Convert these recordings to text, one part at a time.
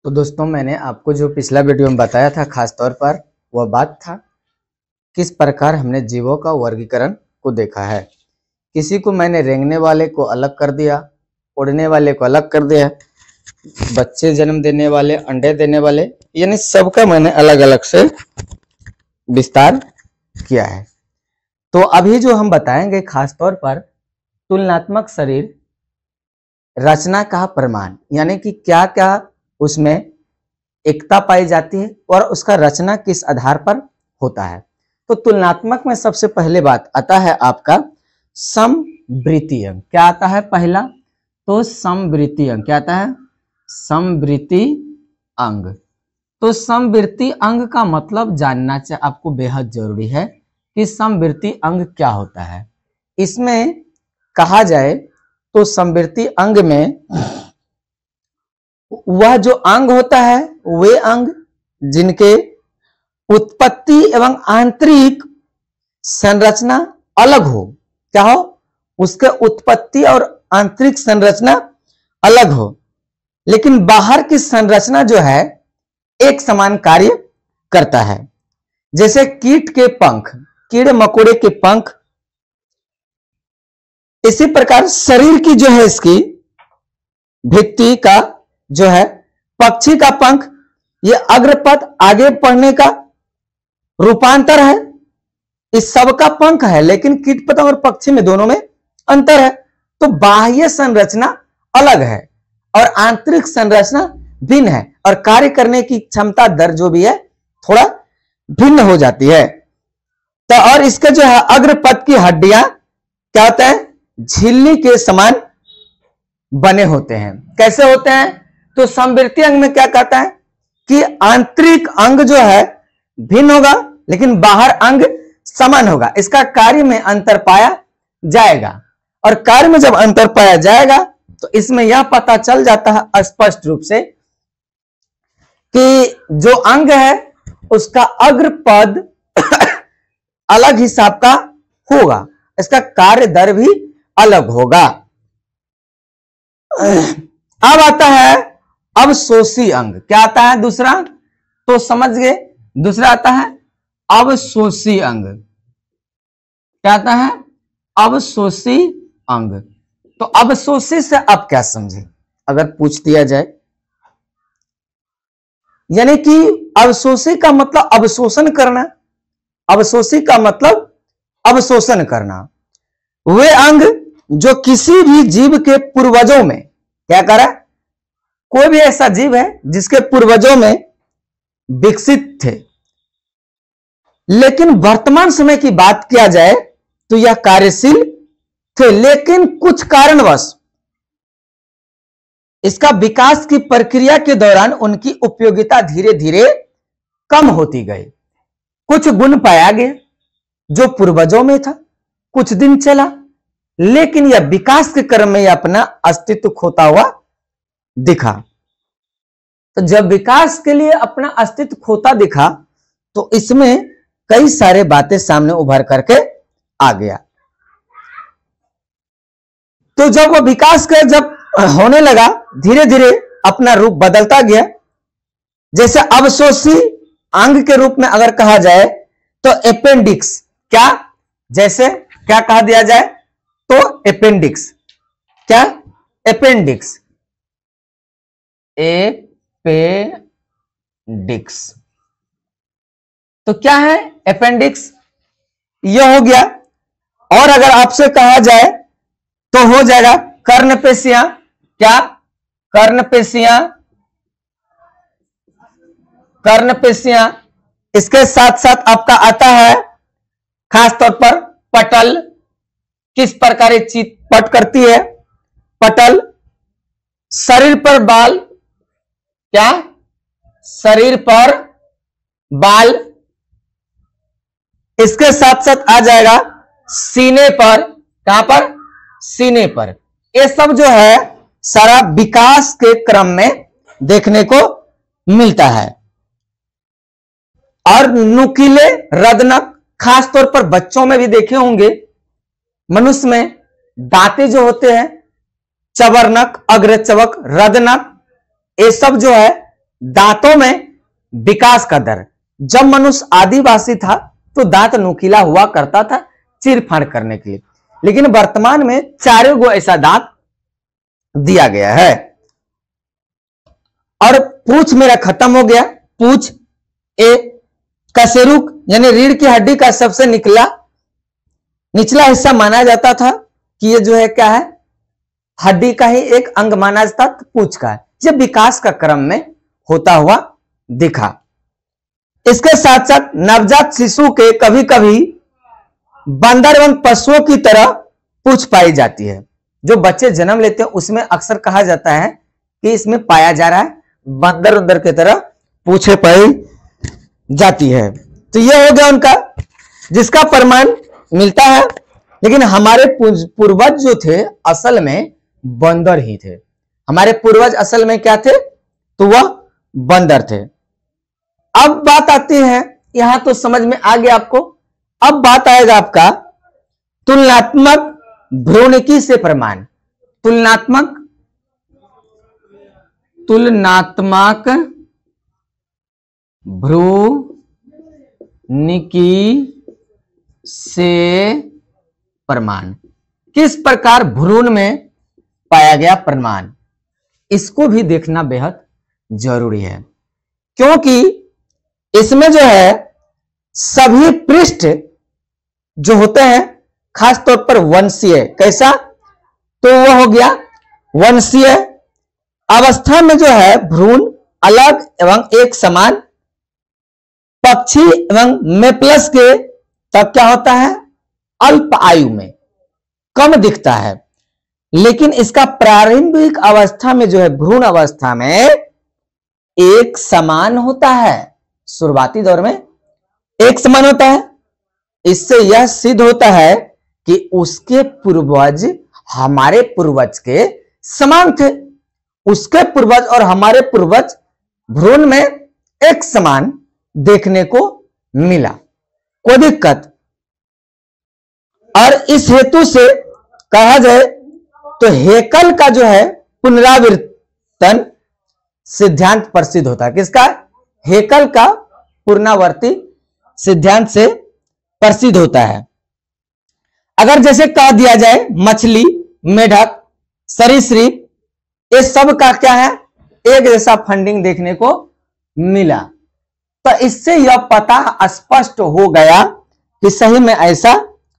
तो दोस्तों, मैंने आपको जो पिछला वीडियो में बताया था, खास तौर पर वह बात था किस प्रकार हमने जीवों का वर्गीकरण को देखा है। किसी को मैंने रेंगने वाले को अलग कर दिया, उड़ने वाले को अलग कर दिया, बच्चे जन्म देने वाले, अंडे देने वाले, यानी सबका मैंने अलग अलग से विस्तार किया है। तो अभी जो हम बताएंगे खास तौर पर तुलनात्मक शरीर रचना का प्रमाण, यानी कि क्या क्या उसमें एकता पाई जाती है और उसका रचना किस आधार पर होता है। तो तुलनात्मक में सबसे पहले बात आता है आपका समवृत्ति अंग। क्या आता है पहला? तो समवृत्ति अंग। क्या आता है? समवृत्ति अंग। तो समवृत्ति अंग का मतलब जानना आपको बेहद जरूरी है कि समवृत्ति अंग क्या होता है। इसमें कहा जाए तो समवृत्ति अंग में वह जो अंग होता है, वे अंग जिनके उत्पत्ति एवं आंतरिक संरचना अलग हो। क्या हो? उसके उत्पत्ति और आंतरिक संरचना अलग हो, लेकिन बाहर की संरचना जो है एक समान कार्य करता है। जैसे कीट के पंख, कीड़े मकोड़े के पंख, इसी प्रकार शरीर की जो है इसकी भित्ति का जो है पक्षी का पंख, ये अग्रपद आगे बढ़ने का रूपांतर है। इस सब का पंख है, लेकिन कीट पतंग और पक्षी में दोनों में अंतर है। तो बाह्य संरचना अलग है और आंतरिक संरचना भिन्न है, और कार्य करने की क्षमता दर जो भी है थोड़ा भिन्न हो जाती है। तो और इसके जो है अग्रपद की हड्डियां क्या होता है? झिल्ली के समान बने होते हैं। कैसे होते हैं? तो समवृत्ति अंग में क्या कहता है कि आंतरिक अंग जो है भिन्न होगा, लेकिन बाहर अंग समान होगा। इसका कार्य में अंतर पाया जाएगा, और कार्य में जब अंतर पाया जाएगा तो इसमें यह पता चल जाता है स्पष्ट रूप से कि जो अंग है उसका अग्रपद अलग हिसाब का होगा, इसका कार्य दर भी अलग होगा। अब आता है अवशोषी अंग। क्या आता है दूसरा? तो समझ गए, दूसरा आता है अवशोषी अंग। क्या आता है? अवशोषी अंग। तो अवशोषी से आप क्या समझे अगर पूछ दिया जाए? यानी कि अवशोषी का मतलब अवशोषण करना, अवशोषी का मतलब अवशोषण करना। वे अंग जो किसी भी जीव के पूर्वजों में क्या करा, कोई भी ऐसा जीव है जिसके पूर्वजों में विकसित थे, लेकिन वर्तमान समय की बात किया जाए तो यह कार्यशील थे, लेकिन कुछ कारणवश इसका विकास की प्रक्रिया के दौरान उनकी उपयोगिता धीरे धीरे कम होती गई। कुछ गुण पाया गया जो पूर्वजों में था, कुछ दिन चला, लेकिन यह विकास के क्रम में अपना अस्तित्व खोता हुआ दिखा। तो जब विकास के लिए अपना अस्तित्व खोता दिखा तो इसमें कई सारे बातें सामने उभर करके आ गया। तो जब वह विकास का जब होने लगा, धीरे धीरे अपना रूप बदलता गया। जैसे अवशोषी अंग के रूप में अगर कहा जाए तो अपेंडिक्स, क्या जैसे क्या कहा दिया जाए तो अपेंडिक्स, क्या अपेंडिक्स, अपेंडिक्स। तो क्या है अपेंडिक्स? यह हो गया। और अगर आपसे कहा जाए तो हो जाएगा कर्णपेशियां। क्या? कर्णपेशियां, कर्णपेशियां। इसके साथ साथ आपका आता है खास तौर पर पटल। किस प्रकार चितपट करती है पटल? शरीर पर बाल, क्या? शरीर पर बाल। इसके साथ साथ आ जाएगा सीने पर। कहां पर? सीने पर। ये सब जो है सारा विकास के क्रम में देखने को मिलता है। और नुकीले रदनक, खास तौर पर बच्चों में भी देखे होंगे, मनुष्य में दांतें जो होते हैं चवर्नक, अग्रचवक, रदनक, ये सब जो है दांतों में विकास का दर। जब मनुष्य आदिवासी था तो दांत नुकीला हुआ करता था चीर-फाड़ करने के लिए, लेकिन वर्तमान में चारों गो ऐसा दांत दिया गया है। और पूंछ मेरा खत्म हो गया। पूंछ ए कशेरुक यानी रीढ़ की हड्डी का सबसे निचला हिस्सा माना जाता था कि ये जो है क्या है, हड्डी का ही एक अंग माना जाता था, पूंछ का है। ये विकास का क्रम में होता हुआ दिखा। इसके साथ साथ नवजात शिशु के कभी कभी बंदर एवं पशुओं की तरह पूंछ पाई जाती है। जो बच्चे जन्म लेते हैं उसमें अक्सर कहा जाता है कि इसमें पाया जा रहा है बंदर उंदर की तरह पूंछे पाई जाती है। तो यह हो गया उनका जिसका प्रमाण मिलता है। लेकिन हमारे पूर्वज जो थे असल में बंदर ही थे। हमारे पूर्वज असल में क्या थे, तो वह बंदर थे। अब बात आती है, यहां तो समझ में आ गया आपको। अब बात आएगा आपका तुलनात्मक भ्रूणिकी से प्रमाण। तुलनात्मक भ्रूणिकी से प्रमाण। किस प्रकार भ्रूण में पाया गया प्रमाण, इसको भी देखना बेहद जरूरी है, क्योंकि इसमें जो है सभी पृष्ठ जो होते हैं खासतौर पर वंशीय। कैसा, तो वह हो गया वंशीय अवस्था में जो है भ्रूण अलग एवं एक समान पक्षी एवं मेपलस के तब क्या होता है, अल्प आयु में कम दिखता है। लेकिन इसका प्रारंभिक अवस्था में जो है भ्रूण अवस्था में एक समान होता है। शुरुआती दौर में एक समान होता है। इससे यह सिद्ध होता है कि उसके पूर्वज हमारे पूर्वज के समान थे। उसके पूर्वज और हमारे पूर्वज भ्रूण में एक समान देखने को मिला, कोई दिक्कत। और इस हेतु से कहा जाए तो हेकल का जो है पुनरावर्तन सिद्धांत प्रसिद्ध होता है। किसका, हेकल का पुनरावर्ती सिद्धांत से प्रसिद्ध होता है। अगर जैसे कह दिया जाए मछली, मेढक, सरीसृप, ये सब का क्या है, एक जैसा फंडिंग देखने को मिला, तो इससे यह पता स्पष्ट हो गया कि सही में ऐसा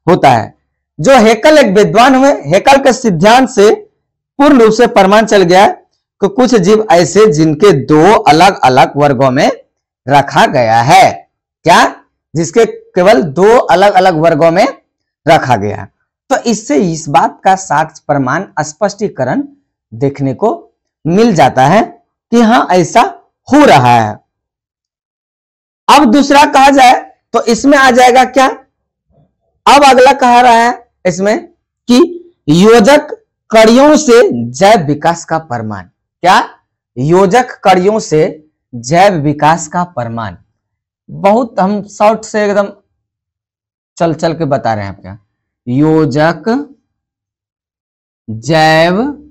होता है। जो हेकल एक विद्वान हुए, हेकल के सिद्धांत से पूर्ण रूप से प्रमाण चल गया कि कुछ जीव ऐसे जिनके दो अलग अलग वर्गों में रखा गया है। क्या, जिसके केवल दो अलग अलग वर्गों में रखा गया। तो इससे इस बात का साक्ष्य प्रमाण स्पष्टीकरण देखने को मिल जाता है कि हां ऐसा हो रहा है। अब दूसरा कहा जाए तो इसमें आ जाएगा क्या, अब अगला कहा रहा है इसमें कि योजक कड़ियों से जैव विकास का प्रमाण। क्या, योजक कड़ियों से जैव विकास का प्रमाण। बहुत हम शॉर्ट से एकदम चल चल के बता रहे हैं आप। क्या, योजक जैव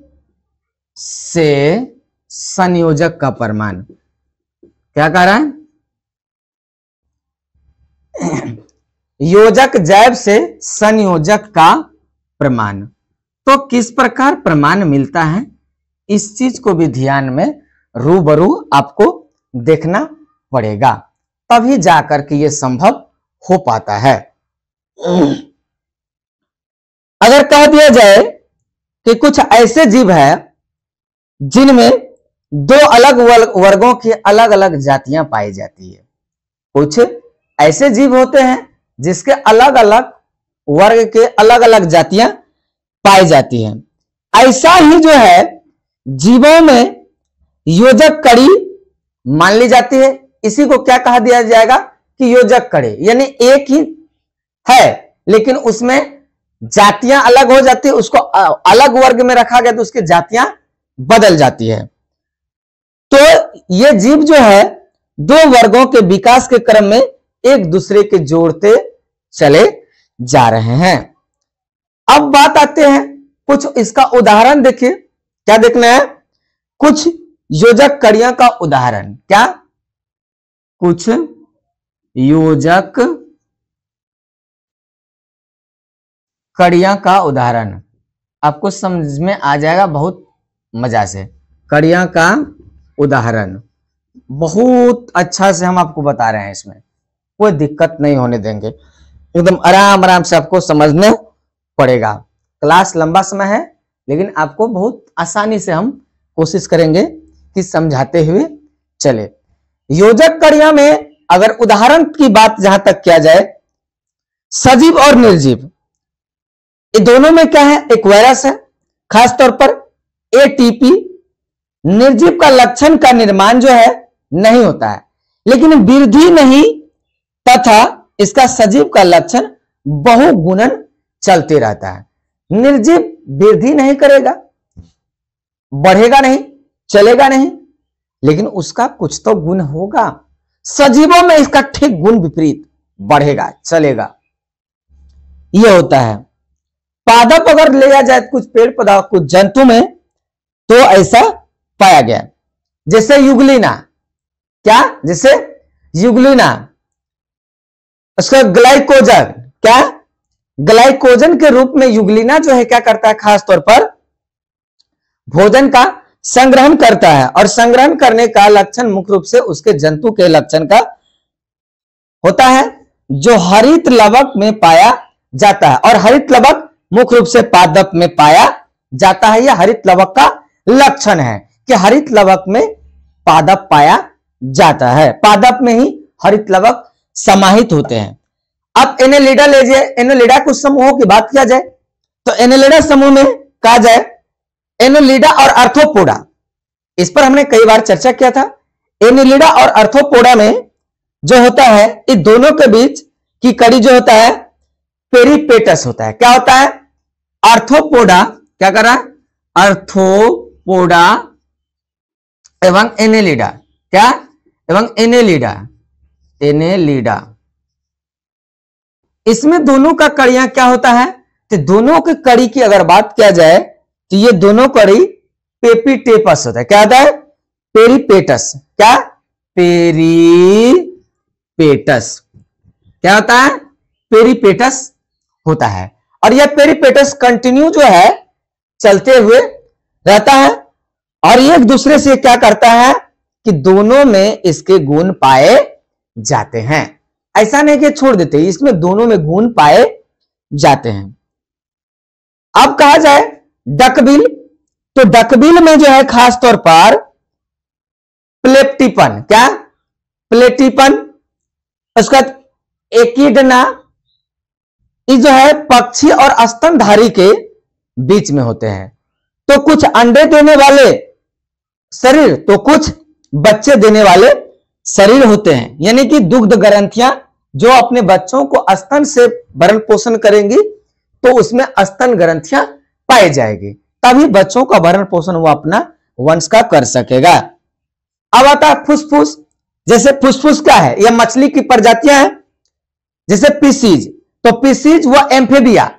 से संयोजक का प्रमाण। क्या कह रहा है, योजक जैव से संयोजक का प्रमाण। तो किस प्रकार प्रमाण मिलता है, इस चीज को भी ध्यान में रूबरू आपको देखना पड़ेगा, तभी जाकर के यह संभव हो पाता है। अगर कह दिया जाए कि कुछ ऐसे जीव है जिनमें दो अलग वर्गों की अलग अलग जातियां पाई जाती है। कुछ ऐसे जीव होते हैं जिसके अलग अलग वर्ग के अलग अलग जातियां पाई जाती हैं। ऐसा ही जो है जीवों में योजक कड़ी मान ली जाती है। इसी को क्या कहा दिया जाएगा कि योजक कड़ी, यानी एक ही है लेकिन उसमें जातियां अलग हो जाती है, उसको अलग वर्ग में रखा गया तो उसकी जातियां बदल जाती है। तो ये जीव जो है दो वर्गों के विकास के क्रम में एक दूसरे के जोड़ते चले जा रहे हैं। अब बात आते हैं कुछ इसका उदाहरण देखिए। क्या देखना है? कुछ योजक कड़ियां का उदाहरण। क्या? कुछ योजक कड़ियां का उदाहरण। आपको समझ में आ जाएगा बहुत मजा से। कड़ियां का उदाहरण बहुत अच्छा से हम आपको बता रहे हैं, इसमें कोई दिक्कत नहीं होने देंगे, एकदम आराम आराम से आपको समझना पड़ेगा। क्लास लंबा समय है, लेकिन आपको बहुत आसानी से हम कोशिश करेंगे कि समझाते हुए चले। योजक कड़ियां में अगर उदाहरण की बात जहां तक किया जाए, सजीव और निर्जीव, ये दोनों में क्या है? एक वायरस है, खासतौर पर एटीपी। निर्जीव का लक्षण का निर्माण जो है नहीं होता है, लेकिन वृद्धि नहीं तथा इसका सजीव का लक्षण बहुगुणन चलते रहता है। निर्जीव वृद्धि नहीं करेगा, बढ़ेगा नहीं, चलेगा नहीं, लेकिन उसका कुछ तो गुण होगा। सजीवों में इसका ठीक गुण विपरीत, बढ़ेगा, चलेगा, यह होता है। पादप अगर लिया जाए कुछ पेड़ पौधा, कुछ जंतु में, तो ऐसा पाया गया। जैसे युगलिना, क्या? जैसे युगलिना, उसका ग्लाइकोजन, क्या? ग्लाइकोजन के रूप में युगलिना जो है क्या करता है? खास तौर पर भोजन का संग्रहण करता है, और संग्रहण करने का लक्षण मुख्य रूप से उसके जंतु के लक्षण का होता है, जो हरित लवक में पाया जाता है। और हरित लवक मुख्य रूप से पादप में पाया जाता है। यह हरित लवक का लक्षण है कि हरित लवक में पादप पाया जाता है, पादप में ही हरित लवक समाहित होते हैं। अब एनेलिडा लीजिए, एनेलिडा कुछ समूहों की बात किया जाए तो एनेलिडा समूह में कहा जाए एनेलिडा और आर्थ्रोपोडा। इस पर हमने कई बार चर्चा किया था। एनेलिडा और आर्थ्रोपोडा में जो होता है, इन दोनों के बीच की कड़ी जो होता है पेरिपेटस होता है। क्या होता है? आर्थ्रोपोडा क्या कर रहा है? आर्थ्रोपोडा एवं एनेलिडा, क्या? एवं एनेलिडा, एनेलिडा, इसमें दोनों का कड़ियां क्या होता है? तो दोनों की कड़ी की अगर बात किया जाए तो ये दोनों कड़ी पेपिटेपस होता है। क्या होता है? पेरिपेटस। क्या? पेरिपेटस। क्या होता है? पेरिपेटस होता है। और यह पेरिपेटस कंटिन्यू जो है चलते हुए रहता है, और एक दूसरे से क्या करता है कि दोनों में इसके गुण पाए जाते हैं। ऐसा नहीं कि छोड़ देते, इसमें दोनों में गुण पाए जाते हैं। अब कहा जाए डकबिल, तो डकबिल में जो है खास तौर पर प्लेटिपन, क्या? प्लेटिपन, उसका एकिडना, ये जो है पक्षी और स्तनधारी के बीच में होते हैं। तो कुछ अंडे देने वाले शरीर, तो कुछ बच्चे देने वाले शरीर होते हैं। यानी कि दुग्ध ग्रंथियां जो अपने बच्चों को स्तन से भरण पोषण करेंगी, तो उसमें स्तन ग्रंथियां पाई जाएगी, तभी बच्चों का भरण पोषण वो अपना वंश का कर सकेगा। अब आता है फुसफुस। जैसे फुसफुस क्या है? यह मछली की प्रजातियां हैं। जैसे पिसीज, तो पिसीज व एम्फेबिया,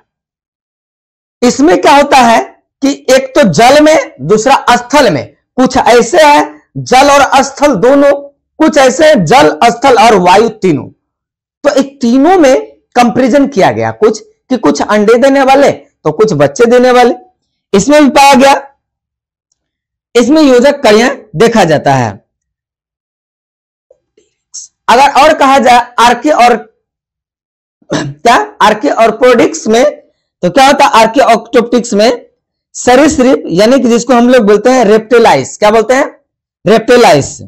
इसमें क्या होता है कि एक तो जल में, दूसरा स्थल में। कुछ ऐसे है जल और स्थल दोनों, कुछ ऐसे जल, स्थल और वायु तीनों। तो एक तीनों में कंपैरिजन किया गया, कुछ कि कुछ अंडे देने वाले तो कुछ बच्चे देने वाले, इसमें भी पाया गया। इसमें योजक कड़ियां देखा जाता है। अगर और कहा जाए आर्के और क्या? आर्के और प्रोडिक्स में, तो क्या होता है? आर्के ऑक्टोप्टिक्स में सरीसृप, यानी कि जिसको हम लोग बोलते हैं रेप्टिलाइस, क्या बोलते हैं? रेप्टिलाइस।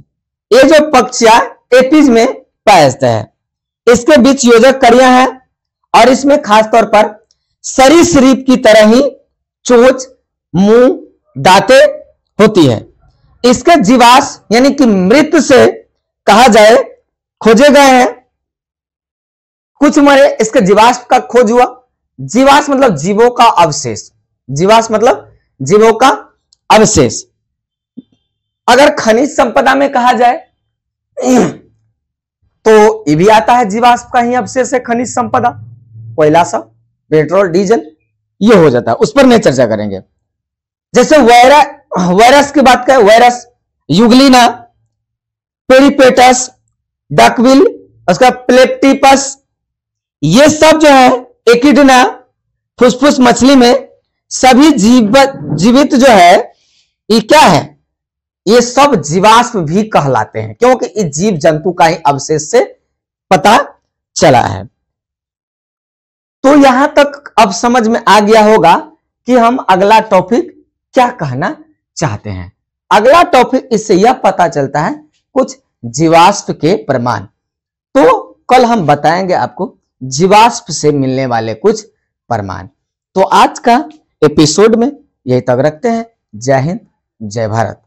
ये जो पक्षियां एपीज में पाया जाता है, इसके बीच योजक कड़ियां हैं, और इसमें खासतौर पर सरीसृप की तरह ही चोंच, मुंह, दांतें होती है। इसके जीवाश्म यानी कि मृत से कहा जाए खोजे गए हैं। कुछ मरे, इसके जीवाश्म का खोज हुआ। जीवाश्म मतलब जीवों का अवशेष, जीवाश्म मतलब जीवों का अवशेष। अगर खनिज संपदा में कहा जाए तो ये भी आता है, जीवाश्म का ही अवशेष है खनिज संपदा। कोयला सा, पेट्रोल, डीजल, ये हो जाता है, उस पर नहीं चर्चा करेंगे। जैसे वायरस की बात करें, वायरस, यूग्लिना, पेरिपेटस, डकविल, उसका प्लेटिपस, ये सब जो है एकिडना, फुसफुस मछली में सभी जीवित जो है ये क्या है, ये सब जीवाश्म भी कहलाते हैं, क्योंकि इस जीव जंतु का ही अवशेष से पता चला है। तो यहां तक अब समझ में आ गया होगा कि हम अगला टॉपिक क्या कहना चाहते हैं। अगला टॉपिक इससे यह पता चलता है कुछ जीवाश्म के प्रमाण। तो कल हम बताएंगे आपको जीवाश्म से मिलने वाले कुछ प्रमाण। तो आज का एपिसोड में यही तक रखते हैं। जय हिंद, जय भारत।